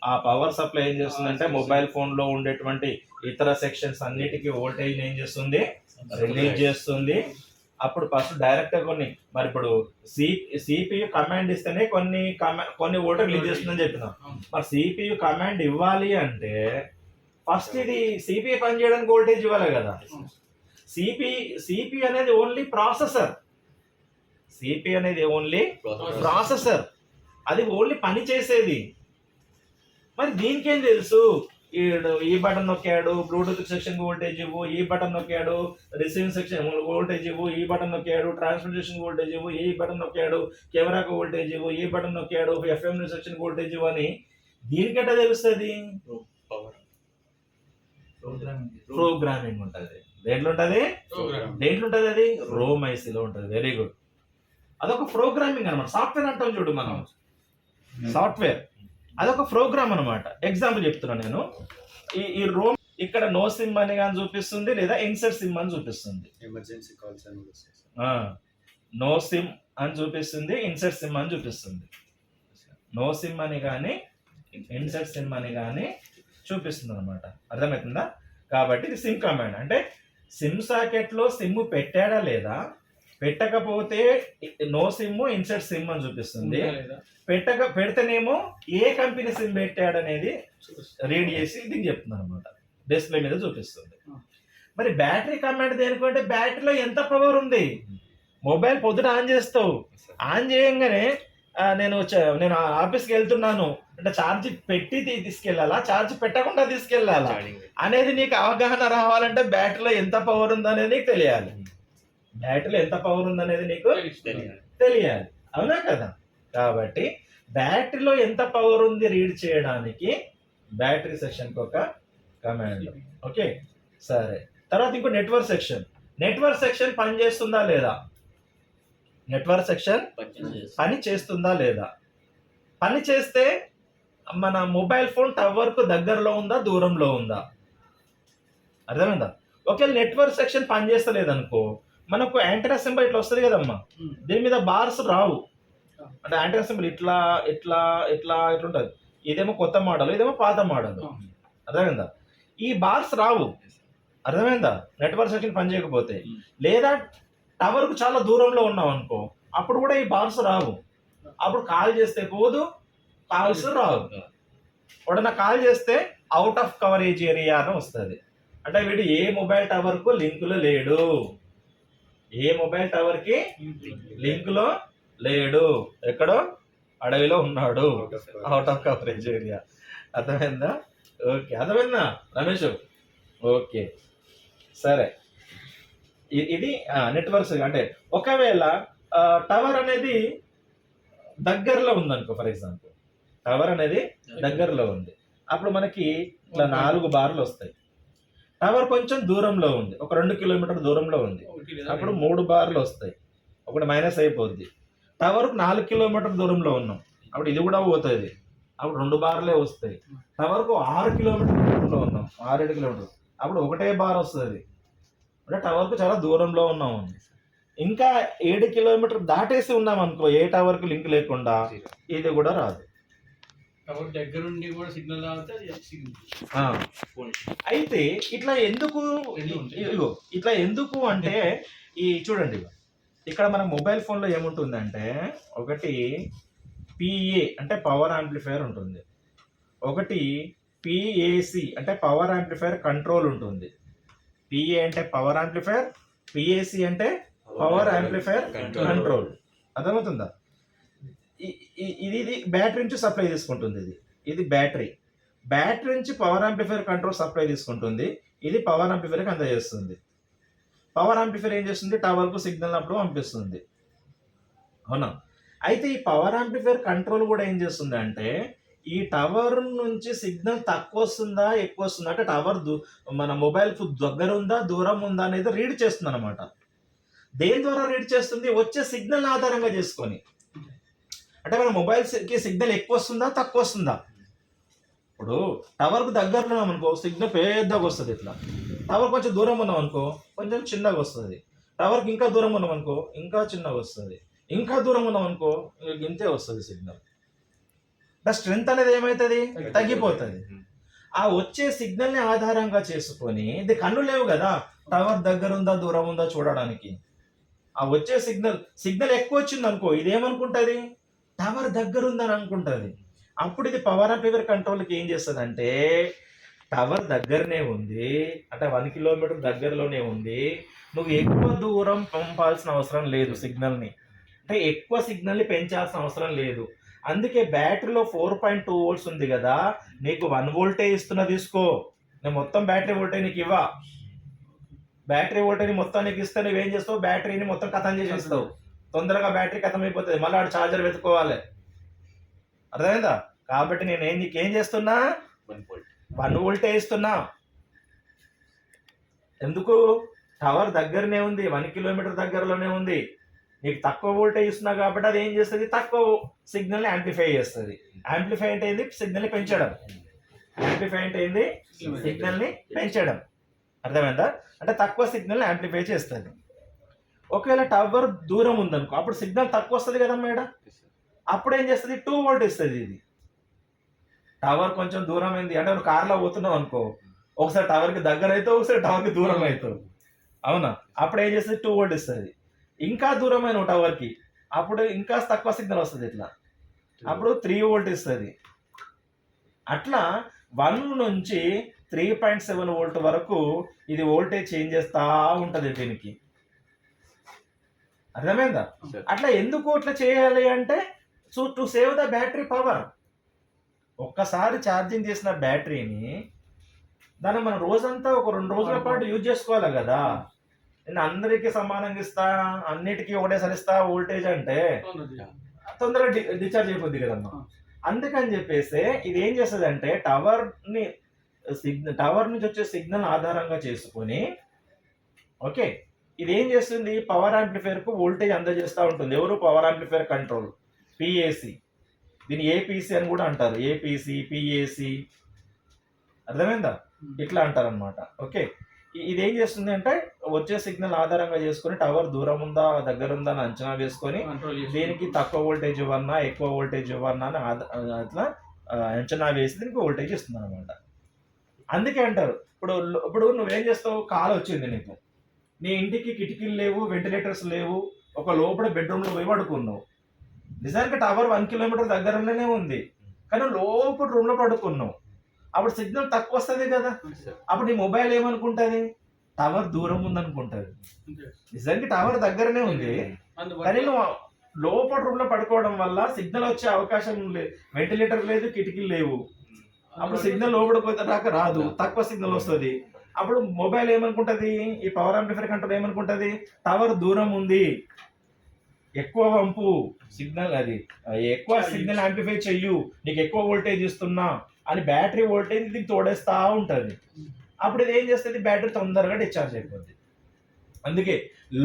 ఆ పవర్ సప్లై ఏం చేస్తుందంటే మొబైల్ ఫోన్ లో ఉండేటువంటి ఇతర సెక్షన్స్ అన్నిటికీ వోల్టేజ్ ఏం చేస్తుంది, రిలీజ్ చేస్తుంది. అప్పుడు ఫస్ట్ డైరెక్ట్ కొన్ని, మరి ఇప్పుడు సిపియు కమాండ్ ఇస్తేనే కొన్ని వోల్టేజ్ రిలీజ్ చేస్తుందని చెప్పినాం. మరి సిపియు కమాండ్ ఇవ్వాలి అంటే ఫస్ట్ ఇది సిపియు పని చేయడానికి వోల్టేజ్ ఇవ్వాలి కదా. సిపి అనేది ఓన్లీ ప్రాసెసర్, సిపి అనేది ఓన్లీ ప్రాసెసర్, అది ఓన్లీ పని చేసేది. మరి దీనికేం తెలుసు, ఈ బటన్ నొక్కాడు బ్లూటూత్ సెక్షన్ వోల్టేజ్ ఇవ్వు, ఈ బటన్ నొక్కాడు రిసీవింగ్ సెక్షన్ వోల్టేజ్ ఇవ్వు, ఈ బటన్ నొక్కాడు ట్రాన్స్మిషన్ వోల్టేజ్ ఇవ్వు, ఈ బటన్ నొక్కాడు కెమెరాకు వోల్టేజ్ ఇవ్వు, ఈ బటన్ నొక్కాడు ఎఫ్ఎం సెక్షన్ వోల్టేజ్ ఇవ్వు అని దీనికంటే తెలుస్తుంది. ప్రోగ్రామింగ్ ఉంటుంది. దేంట్లో ఉంటుంది, అది రోమ్ ఐసీలో ఉంటుంది. వెరీ గుడ్, అదొక ప్రోగ్రామింగ్ అనమాట. సాఫ్ట్వేర్ అంటాం చూడు మనం, సాఫ్ట్వేర్ అదొక ప్రోగ్రామ్ అనమాట. ఎగ్జాంపుల్ చెప్తున్నాను నేను. ఈ రోమ్ ఇక్కడ నో సిమ్ అని కానీ చూపిస్తుంది, లేదా ఇన్సర్ట్ సిమ్ అని చూపిస్తుంది. ఎమర్జెన్సీ కాల్స్ అని నో సిమ్ అని చూపిస్తుంది, ఇన్సర్ట్ సిమ్ అని చూపిస్తుంది. నో సిమ్ అని కానీ ఇన్సర్ట్ సిమ్ అని కానీ చూపిస్తుంది అనమాట. అర్థమవుతుందా? కాబట్టి ఇది సిమ్ కమాండ్. అంటే సిమ్ సాకెట్ లో సిమ్ పెట్టాడా లేదా, పెట్టకపోతే నో సిమ్ ఇన్సర్ట్ సిమ్ అని చూపిస్తుంది, పెడితేనేమో ఏ కంపెనీ సిమ్ పెట్టాడు అనేది రీడ్ చేసి దీనికి చెప్తుంది అనమాట, డిస్ప్లే మీద చూపిస్తుంది. మరి బ్యాటరీ కమాండ్ దేనికంటే బ్యాటరీలో ఎంత పవర్ ఉంది. మొబైల్ పొద్దున ఆన్ చేస్తావు, ఆన్ చేయంగానే నేను ఆఫీస్కి వెళ్తున్నాను అంటే ఛార్జ్ పెట్టి తీసుకెళ్ళాలా, ఛార్జ్ పెట్టకుండా తీసుకెళ్ళాలా అనేది నీకు అవగాహన రావాలంటే బ్యాటరీలో ఎంత పవర్ ఉందనేది నీకు తెలియాలి. బ్యాటరీలో ఎంత పవర్ ఉందనేది నీకు తెలియాలి, అవునా కదా? కాబట్టి బ్యాటరీలో ఎంత పవర్ ఉంది రీడ్ చేయడానికి బ్యాటరీ సెక్షన్కి ఒక కమాండ్. ఓకే సరే, తర్వాత ఇంకో నెట్వర్క్ సెక్షన్ పని చేస్తుందా లేదా? నెట్వర్క్ సెక్షన్ పని చేస్తుందా లేదా? పని చేస్తే మన మొబైల్ ఫోన్ టవర్కు దగ్గరలో ఉందా దూరంలో ఉందా? అర్థమైందా? ఒకవేళ నెట్వర్క్ సెక్షన్ పని చేస్తలేదనుకో మనకు యాంటెనా సింబల్ ఇట్లా వస్తుంది కదమ్మా, దీని మీద బార్స్ రావు. అంటే యాంటెనా సింబల్ ఇట్లా ఇట్లా ఇట్లా ఇట్లా ఉంటుంది. ఇదేమో కొత్త మోడల్, ఇదేమో పాత మోడల్. అర్థమైందా? ఈ బార్స్ రావు. అర్థమైందా? నెట్వర్క్ సెక్షన్ పని చేయకపోతే. లేదా టవర్కు చాలా దూరంలో ఉన్నాం అనుకో అప్పుడు కూడా ఈ బార్స్ రావు. అప్పుడు కాల్ చేస్తే పోదు, కాల్స్ రావు. ఎవడన్నా కాల్ చేస్తే అవుట్ ఆఫ్ కవరేజ్ ఏరియా అని వస్తుంది. అంటే వీడు ఏ మొబైల్ టవర్కు లింకులో లేడు, ఏ మొబైల్ టవర్కి లింకులో లేడు, ఎక్కడో అడవిలో ఉన్నాడు, అవుట్ ఆఫ్ కవరేజ్ ఏరియా. అర్థమైందా? ఓకే, అర్థమైందా రమేష్? ఓకే సరే, ఇది నెట్వర్క్స్. అంటే ఒకవేళ టవర్ అనేది దగ్గరలో ఉందనుకో, ఫర్ ఎగ్జాంపుల్ టవర్ అనేది దగ్గరలో ఉంది, అప్పుడు మనకి ఇట్లా 4 బార్లు వస్తాయి. టవర్ కొంచెం దూరంలో ఉంది, ఒక 2 కిలోమీటర్ దూరంలో ఉంది, అప్పుడు 3 బార్లు వస్తాయి. ఒకటి మైనస్ అయిపోద్ది. టవర్కు 4 కిలోమీటర్ దూరంలో ఉన్నాం, అప్పుడు ఇది కూడా పోతుంది, అప్పుడు 2 బార్లే వస్తాయి. టవర్కు 6 కిలోమీటర్ దూరంలో ఉన్నాం, 6-7 కిలోమీటర్, అప్పుడు ఒకటే బార్ వస్తుంది. అంటే టవర్కు చాలా దూరంలో ఉన్నాం. ఇంకా 7 కిలోమీటర్ దాటేసి ఉన్నాం అనుకో, ఏ టవర్కు లింక్ లేకుండా, ఇది కూడా రాదు. దగ్గరుండి కూడా సిగ్నల్ అయితే ఇట్లా ఎందుకు, ఇగో ఇట్లా ఎందుకు అంటే ఈ చూడండి, ఇక్కడ మన మొబైల్ ఫోన్లో ఏముంటుందంటే ఒకటి పిఏ అంటే పవర్ యాంప్లిఫైయర్ ఉంటుంది, ఒకటి పిఏసి అంటే పవర్ యాంప్లిఫైయర్ కంట్రోల్ ఉంటుంది. పిఏ అంటే పవర్ యాంప్లిఫైయర్, పిఏసి అంటే పవర్ యాంప్లిఫైయర్ కంట్రోల్. అర్థమవుతుందా? ఇది బ్యాటరీ నుంచి సప్లై తీసుకుంటుంది. ఇది బ్యాటరీ నుంచి పవర్ యాంప్లిఫైయర్ కంట్రోల్ సప్లై తీసుకుంటుంది. ఇది పవర్ యాంప్లిఫైయర్కి అందజేస్తుంది. పవర్ యాంప్లిఫైయర్ ఏం చేస్తుంది? టవర్కు సిగ్నల్ అప్పుడు పంపిస్తుంది. అవునా? అయితే ఈ పవర్ యాంప్లిఫైయర్ కంట్రోల్ కూడా ఏం చేస్తుంది అంటే ఈ టవర్ నుంచి సిగ్నల్ తక్కువ వస్తుందా ఎక్కువ వస్తుందా, అంటే టవర్ మన మొబైల్ దగ్గర ఉందా దూరం ఉందా అనేది రీడ్ చేస్తుంది అనమాట. దేని ద్వారా రీడ్ చేస్తుంది? వచ్చే సిగ్నల్ ఆధారంగా చేసుకొని. అంటే మన మొబైల్కి సిగ్నల్ ఎక్కువ వస్తుందా తక్కువ వస్తుందా. ఇప్పుడు టవర్కు దగ్గరలో ఉన్నామనుకో సిగ్నల్ పెద్దగా వస్తుంది, ఇట్లా. టవర్ కొంచెం దూరం ఉన్నాం అనుకో కొంచెం చిన్నగా వస్తుంది. టవర్కి ఇంకా దూరం ఉన్నాం అనుకో ఇంకా చిన్నగా వస్తుంది. ఇంకా దూరం ఉన్నాం అనుకో ఇంతే వస్తుంది సిగ్నల్. స్ట్రెంత్ అనేది ఏమవుతుంది? తగ్గిపోతుంది. ఆ వచ్చే సిగ్నల్ని ఆధారంగా చేసుకొని, ఇది కన్ను లేవు కదా టవర్ దగ్గర ఉందా దూరం ఉందా చూడడానికి. ఆ వచ్చే సిగ్నల్ ఎక్కువ వచ్చింది అనుకో ఇదేమనుకుంటుంది? టవర్ దగ్గర ఉందని అనుకుంటుంది. అప్పుడు ఇది పవర్ యాంప్లిఫైయర్ కంట్రోల్కి ఏం చేస్తుంది అంటే టవర్ దగ్గరనే ఉంది, అంటే 1 కిలోమీటర్ దగ్గరలోనే ఉంది, నువ్వు ఎక్కువ దూరం పంపాల్సిన అవసరం లేదు సిగ్నల్ని, అంటే ఎక్కువ సిగ్నల్ని పెంచాల్సిన అవసరం లేదు. అందుకే బ్యాటరీలో 4.2 వోల్ట్స్ ఉంది కదా, నీకు 1 వోల్టే ఇస్తున్నా తీసుకో, నేను మొత్తం బ్యాటరీ వోల్టేజ్ నీకు ఇవ్వ. బ్యాటరీ వోల్టేజ్ మొత్తం నీకు ఇస్తే నువ్వేం చేస్తావు? బ్యాటరీని మొత్తం ఖతం చేసేస్తావు. తొందరగా బ్యాటరీ ఖతం అయిపోతుంది, మళ్ళీ ఆడు ఛార్జర్ వెతుకోవాలి. అర్థమైందా? కాబట్టి నేను నీకేం చేస్తున్నా? 1 వోల్టే ఇస్తున్నా. ఎందుకు? టవర్ దగ్గరనే ఉంది, 1 కిలోమీటర్ దగ్గరలోనే ఉంది, నీకు తక్కువ వోల్టేజ్ ఇస్తున్నా కాబట్టి అది ఏం చేస్తుంది? తక్కువ సిగ్నల్ని యాంప్లిఫై చేస్తుంది. యాంప్లిఫై అంటే ఏంది? సిగ్నల్ని పెంచడం. యాంప్లిఫై అంటే ఏంది? సిగ్నల్ని పెంచడం. అర్థమైందా? అంటే తక్కువ సిగ్నల్ని యాంప్లిఫై చేస్తుంది. ఒకవేళ టవర్ దూరం ఉందనుకో అప్పుడు సిగ్నల్ తక్కువ వస్తుంది కదమ్మా ఇక్కడ. అప్పుడు ఏం చేస్తుంది? 2 వోల్ట్ ఇస్తుంది. ఇది టవర్ కొంచెం దూరం అయింది అంటే నువ్వు కార్లో పోతున్నావు అనుకో, ఒకసారి టవర్కి దగ్గర అవుతావు, ఒకసారి టవర్కి దూరం అవుతావు. అవునా? అప్పుడు ఏం చేస్తుంది? 2 వోల్ట్ ఇస్తుంది. ఇంకా దూరమైన టవర్కి అప్పుడు ఇంకా తక్కువ సిగ్నల్ వస్తుంది, ఇట్లా అప్పుడు 3 వోల్ట్ ఇస్తుంది. అట్లా 1 నుంచి 3.7 వోల్ట్ వరకు ఇది వోల్టేజ్ చేంజ్ చేస్తూ ఉంటుంది దీనికి. అర్థమైందా? అట్లా ఎందుకు అట్లా చేయాలి అంటే to save the battery power. ఒక్కసారి ఛార్జింగ్ చేసిన బ్యాటరీని దాన్ని మనం రోజంతా ఒక 2 రోజుల పాటు యూజ్ చేసుకోవాలి కదా. నేను అందరికీ సమానంగా ఇస్తా, అన్నిటికీ ఒకటేసారి ఇస్తా వోల్టేజ్ అంటే తొందరగా డిశ్చార్జ్ అయిపోద్ది కదమ్మా. అందుకని చెప్పేసి ఇది ఏం చేస్తుంది అంటే టవర్ నుంచి వచ్చే సిగ్నల్ ఆధారంగా చేసుకొని ఓకే ఇది ఏం చేస్తుంది పవర్ యాంప్లిఫైర్ కు వోల్టేజ్ అందజేస్తూ ఉంటుంది. ఎవరు? Power amplifier control, PAC. దీన్ని ఏపీసీ అని కూడా అంటారు, ఏపీసీ, పిఏసి, అర్థమైందా? ఇట్లా అంటారు అనమాట. ఓకే ఇది ఏం చేస్తుంది అంటే వచ్చే సిగ్నల్ ఆధారంగా చేసుకొని టవర్ దూరం ఉందా దగ్గర ఉందా అని అంచనా వేసుకొని దీనికి తక్కువ వోల్టేజ్ ఇవ్వన్నా ఎక్కువ వోల్టేజ్ ఇవ్వన్నా అని అట్లా అంచనా వేసి దీనికి వోల్టేజ్ ఇస్తుంది అనమాట. అందుకే అంటారు ఇప్పుడు నువ్వేం చేస్తావు, కాల్ వచ్చింది నీకు, నీ ఇంటికి కిటికీలు లేవు, వెంటిలేటర్స్ లేవు, ఒక లోపల బెడ్రూమ్లో పోయి పడుకున్నావు. నిజానికి టవర్ 1 కిలోమీటర్ దగ్గరలోనే ఉంది కానీ లోపల రూమ్లో పడుకున్నావు. అప్పుడు సిగ్నల్ తక్కువ వస్తుంది కదా, అప్పుడు నీ మొబైల్ ఏమనుకుంటుంది, టవర్ దూరం ఉందనుకుంటుంది. నిజానికి టవర్ దగ్గరనే ఉంది కానీ నువ్వు లోపల రూమ్ లో పడుకోవడం వల్ల సిగ్నల్ వచ్చే అవకాశం లేదు, వెంటిలేటర్ లేదు, కిటికీలు లేవు. అప్పుడు సిగ్నల్ లోపలికి దాకా రాదు, తక్కువ సిగ్నల్ వస్తుంది. అప్పుడు మొబైల్ ఏమనుకుంటది, ఈ పవర్ యాంప్లిఫైర్ కంట్రోల్ ఏమనుకుంటది, టవర్ దూరం ఉంది, ఎక్కువ వంపు సిగ్నల్, అది ఎక్కువ సిగ్నల్ యాంప్లిఫై చెయ్యు, నీకు ఎక్కువ వోల్టేజ్ ఇస్తున్నా అని బ్యాటరీ వోల్టేజ్ దీనికి తోడేస్తా ఉంటుంది. అప్పుడు ఇది ఏం చేస్తుంది, బ్యాటరీ తొందరగా డిశ్చార్జ్ అయిపోద్ది. అందుకే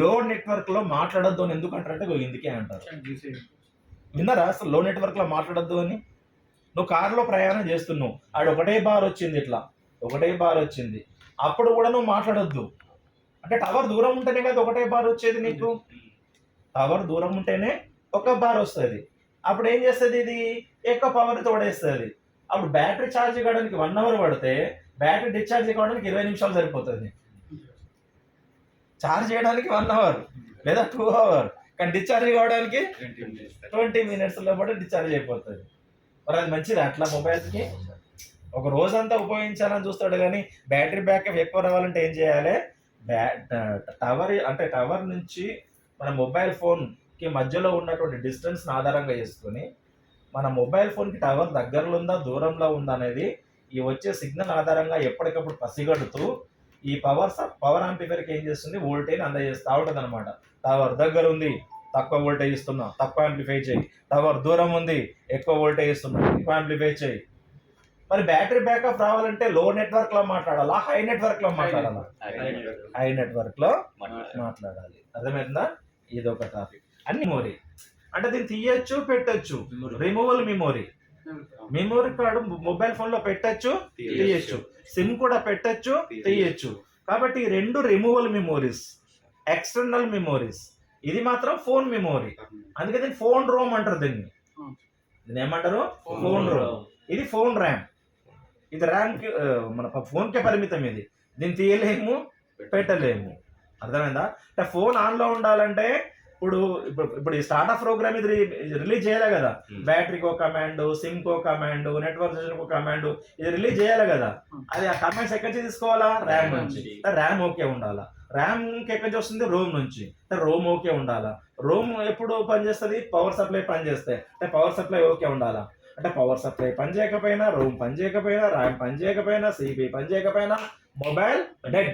లో నెట్వర్క్ లో మాట్లాడొద్దు అని ఎందుకు అంటారంటే ఇందుకే అంటారు. విన్నారా అసలు లో నెట్వర్క్ లో మాట్లాడొద్దు అని? నువ్వు కారులో ప్రయాణం చేస్తున్నావు, ఆడ ఒకటే బార్ వచ్చింది, ఇట్లా ఒకటే బార్ వచ్చింది, అప్పుడు కూడా నువ్వు మాట్లాడొద్దు. అంటే టవర్ దూరం ఉంటేనే కదా ఒకటే బార్ వచ్చేది నీకు, టవర్ దూరం ఉంటేనే ఒక బార్ వస్తుంది. అప్పుడు ఏం చేస్తుంది, ఇది ఎక్కువ పవర్ తోడేస్తుంది. అప్పుడు బ్యాటరీ ఛార్జ్ కావడానికి 1 అవర్ పడితే బ్యాటరీ డిశ్చార్జ్ కావడానికి 20 నిమిషాలు సరిపోతుంది. ఛార్జ్ చేయడానికి 1 అవర్ లేదా 2 అవర్, కానీ డిశ్చార్జ్ కావడానికి 20 మినిట్స్లో పాటు డిశ్చార్జ్ అయిపోతుంది. మరి అది మంచిది అట్లా మొబైల్కి? ఒక రోజంతా ఉపయోగించాలని చూస్తాడు కానీ బ్యాటరీ బ్యాకప్ ఎక్కువ రావాలంటే ఏం చేయాలి, టవర్ నుంచి మన మొబైల్ ఫోన్కి మధ్యలో ఉన్నటువంటి డిస్టెన్స్ని ఆధారంగా చేసుకొని మన మొబైల్ ఫోన్కి టవర్ దగ్గరలో ఉందా దూరంలో ఉందా అనేది ఈ వచ్చే సిగ్నల్ ఆధారంగా ఎప్పటికప్పుడు పసిగడుతూ ఈ పవర్ యాంప్లిఫైర్కి ఏం చేస్తుంది, వోల్టేజ్ అందజేస్తూ ఉంటుంది అనమాట. టవర్ దగ్గర ఉంది, తక్కువ వోల్టేజ్ ఇస్తున్నా, తక్కువ యాంప్లిఫై చేయి. టవర్ దూరం ఉంది, ఎక్కువ వోల్టేజ్ ఇస్తున్నా, ఎక్కువ యాంప్లిఫై చేయి. మరి బ్యాటరీ బ్యాకప్ రావాలంటే లో నెట్వర్క్ లో మాట్లాడాలా, హై నెట్వర్క్ లో మాట్లాడాలా? హై నెట్వర్క్ లో మాట్లాడాలి. అర్థమైందా? ఇది ఒక టాపిక్. అన్ని మెమొరీ అంటే దీన్ని తీయచ్చు, పెట్టచ్చు. Removal memory, memory card mobile phone లో పెట్టచ్చు, తీయచ్చు. సిమ్ కూడా పెట్టచ్చు, తీయచ్చు. కాబట్టి ఈ 2 రిమూవల్ మెమోరీస్, ఎక్స్టర్నల్ మెమోరీస్. ఇది మాత్రం ఫోన్ మెమొరీ, అందుకే దీన్ని ఫోన్ రోమ్ అంటారు. దీన్ని ఏమంటారు, ఫోన్ రోమ్. ఇది ఫోన్ ర్యామ్. ఇది ర్యామ్ కి మన ఫోన్ కే పరిమితం. ఇది దీన్ని తీయలేము, పెట్టలేము. అర్థమైందా? అంటే ఫోన్ ఆన్ లో ఉండాలంటే ఇప్పుడు ఈ స్టార్ట్అప్ ప్రోగ్రామ్ ఇది రిలీజ్ చేయాలి కదా, బ్యాటరీకి ఒక కమాండ్, సిమ్ కో కమాండ్, నెట్వర్క్ ఒక కమాండ్, ఇది రిలీజ్ చేయాలి కదా. అది ఆ కమాండ్స్ ఎక్కడి నుంచి తీసుకోవాలా, ర్యామ్ నుంచి. ర్యామ్ ఓకే ఉండాలా. ర్యామ్ ఎక్కడి నుంచి వస్తుంది, రోమ్ నుంచి. రోమ్ ఓకే ఉండాలా. రోమ్ ఎప్పుడు పనిచేస్తుంది, పవర్ సప్లై పనిచేస్తాయి. అంటే పవర్ సప్లై ఓకే ఉండాలా. అంటే పవర్ సప్లై పని చేయకపోయినా, రోమ్ పని చేయకపోయినా, ర్యామ్ పని చేయకపోయినా, సిపి పని చేయకపోయినా మొబైల్ డెడ్.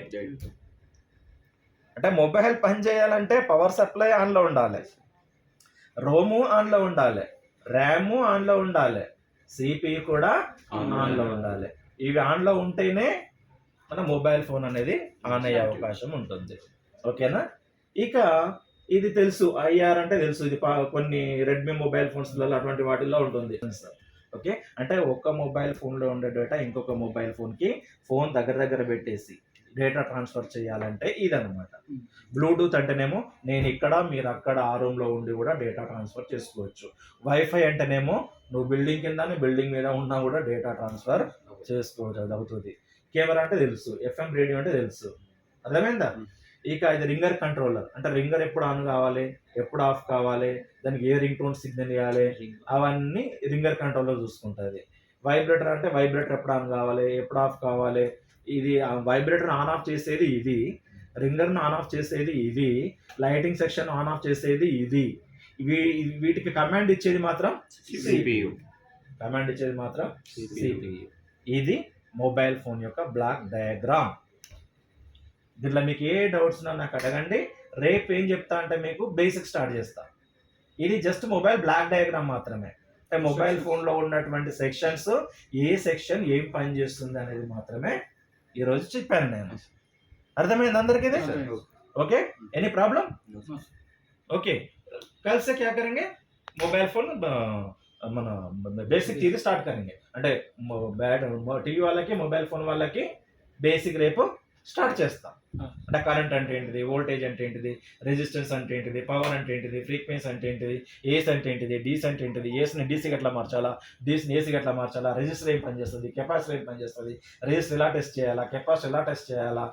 అంటే మొబైల్ పని చేయాలంటే పవర్ సప్లై ఆన్లో ఉండాలి, రోము ఆన్లో ఉండాలి, ర్యామ్ ఆన్లో ఉండాలి, సిపియు కూడా ఆన్లో ఉండాలి. ఇవి ఆన్లో ఉంటేనే మన మొబైల్ ఫోన్ అనేది ఆన్ అయ్యే అవకాశం ఉంటుంది. ఓకేనా? ఇక ఇది తెలుసు, ఐఆర్ అంటే తెలుసు, ఇది కొన్ని రెడ్మీ మొబైల్ ఫోన్స్లలో అటువంటి వాటిల్లో ఉంటుంది. ఓకే, అంటే ఒక్క మొబైల్ ఫోన్లో ఉండే డేటా ఇంకొక మొబైల్ ఫోన్కి ఫోన్ దగ్గర పెట్టేసి డేటా ట్రాన్స్ఫర్ చేయాలంటే ఇదనమాట. బ్లూటూత్ అంటేనేమో నేను ఇక్కడ మీరు అక్కడ ఆ రూమ్లో ఉండి కూడా డేటా ట్రాన్స్ఫర్ చేసుకోవచ్చు. వైఫై అంటేనేమో నువ్వు బిల్డింగ్ కింద బిల్డింగ్ మీద ఉన్నా కూడా డేటా ట్రాన్స్ఫర్ చేసుకోవచ్చు, అది అవుతుంది. కెమెరా అంటే తెలుసు, ఎఫ్ఎం రేడియో అంటే తెలుసు. అర్థమైందా? ఇక ఇది రింగర్ కంట్రోలర్. అంటే రింగర్ ఎప్పుడు ఆన్ కావాలి, ఎప్పుడు ఆఫ్ కావాలి, దానికి ఏ రింగ్ టోన్ సిగ్నల్ ఇవ్వాలి, అవన్నీ రింగర్ కంట్రోలర్ చూసుకుంటుంది. వైబ్రేటర్ అంటే వైబ్రేటర్ ఎప్పుడు ఆన్ కావాలి, ఎప్పుడు ఆఫ్ కావాలి. ఇది వైబ్రేటర్ ఆన్ ఆఫ్ చేసేది ఇది, రింగర్ను ఆన్ ఆఫ్ చేసేది ఇది, లైటింగ్ సెక్షన్ ఆన్ ఆఫ్ చేసేది ఇది. వీటికి కమాండ్ ఇచ్చేది మాత్రం సిపియు. కమాండ్ ఇచ్చేది మాత్రం సిపియు. ఇది మొబైల్ ఫోన్ యొక్క బ్లాక్ డయాగ్రామ్. దీంట్లో మీకు ఏ డౌట్స్ ఉన్నా నాకు అడగండి. రేపు ఏం చెప్తా అంటే మీకు బేసిక్ స్టార్ట్ చేస్తా. ఇది జస్ట్ మొబైల్ బ్లాక్ డయాగ్రామ్ మాత్రమే. అంటే మొబైల్ ఫోన్ లో ఉన్నటువంటి సెక్షన్స్ ఏ సెక్షన్ ఏం పని చేస్తుంది అనేది మాత్రమే ఈ రోజు చెప్పాను నేను. అర్థమైంది అందరికి? Okay, any problem? ఓకే, कल से क्या करेंगे, मोबाइल फोन మన బేసిక్ థియరీ స్టార్ట్ కरेंगे. అంటే టీవీ వాళ్ళకి మొబైల్ ఫోన్ వాళ్ళకి బేసిక్ రేపు స్టార్ట్ చేస్తాం. అంటే కరెంట్ అంటే ఏంటిది, వోల్టేజ్ అంటే ఏంటిది, రెసిస్టెన్స్ అంటే ఏంటిది, పవర్ అంటే ఏంటిది, ఫ్రీక్వెన్సీ అంటే ఏంటిది, ఏస్ అంటే ఏంటిది, డీస్ అంటే ఏంటిది, ఏస్ని డీసీకి ఎట్లా మార్చాలా, డీస్ని ఏసీకి ఎట్లా మార్చాలా, రెజిస్టర్ ఏం పనిచేస్తుంది, కెపాసిటర్ ఏం పనిచేస్తుంది, రెజిస్టర్ ఎలా టెస్ట్ చేయాలా, కెపాసిటర్ ఎలా టెస్ట్ చేయాలా,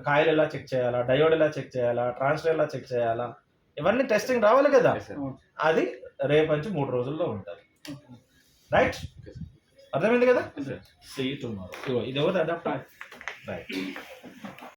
కాయిల్ ఎలా చెక్ చేయాలా, డయోడ్ ఎలా చెక్ చేయాలా, ట్రాన్స్ఫర్ ఎలా చెక్ చేయాలా, ఇవన్నీ టెస్టింగ్ రావాలి కదా. అది రేపు నుంచి 3 రోజుల్లో ఉంటుంది. రైట్, అర్థమైంది కదా? See tomorrow. ఇది ఎవరు అడాప్ట్ రైట్.